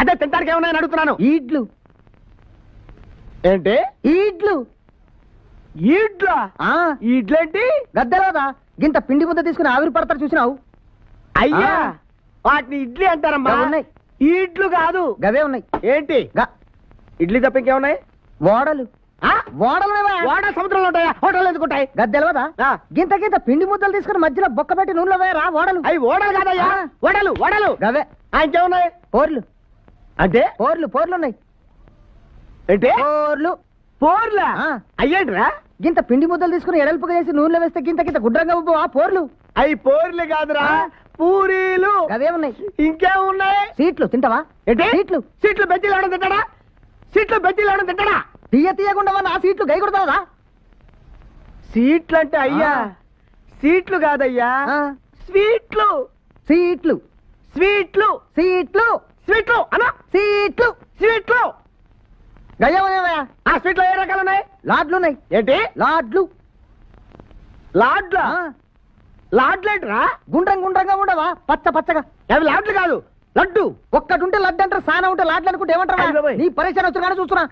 అదే తింటానికి ఏమన్నా అడుగుతున్నాను. ఈడ్లు. ఏంటి? ఈడ్లు. ఈడ్లా? ఈడ్లేంటి? గద్దెలదా గింత పిండి ముద్ద తీసుకుని ఆవిరి పడతారు చూసినావు? అయ్యా వాటిని ఇడ్లీ అంటారమ్మా. ఉన్నాయి. ఈడ్లు కాదు, గవే ఉన్నాయి. ఏంటి? ఇడ్లీ తప్ప ఇంకేమున్నాయి? ఓడలు. ఓడ సముద్రంలో ఉంటాయా? హోటల్ ఎందుకుంటాయి? గద్దెలవదా గింత గింత పిండి ముద్దలు తీసుకుని మధ్యలో బొక్క పెట్టి నూనెలో వేయరా ఓడలు. అవి ఓడలు కాదయ్యా, ఓడలు. ఓడలు గవే. ఇంకేమున్నాయి? పోర్లు. అంటే పోర్లు ఉన్నాయి. ఏంటి? పోర్లు. పోర్లా? అయ్యేంట్రా? గింత పిండి ముద్దలు తీసుకుని ఎడల్పుగా చేసి నూనెలో వేస్తే గింత గింత గుడ్రంగా ఉబ్బు పోర్లు. అవి పోర్లు కాదురా, పూరీలు. అవే ఉన్నాయి. ఇంకేమున్నాయి? సీట్లు తింటావా? ఏంటి? సీట్లు. సీట్లు బెజ్జీలు ఎవడం తింటాడా? సీట్లు బెజ్జీలు ఎవడం తింటాడా? తీయకుండా ఆ సీట్లు గై కొడతావా? సీట్లు అంటే అయ్యా సీట్లు కాదయ్యా, స్వీట్లు. సీట్లు. స్వీట్లు. సీట్లు. స్వీట్లు అనా? సీట్లు. స్వీట్లు. గయ్యమయ్యా. ఆ స్వీట్లో ఏ రకాలు ఉన్నాయి? లాడ్లు ఉన్నాయి. ఏంటి? లాడ్లు. లాడ్లా? లాడ్లేంట్రా? గుండ్రంగా ఉండవా? పచ్చగా. అవి లాడ్లు కాదు, లడ్డు. ఒక్కటి ఉంటే లడ్డు అంటారు, సానా ఉంటే లాడ్లు అనుకుంటే ఏమంటారా? నీ పరిచయం వచ్చి చూస్తున్నా.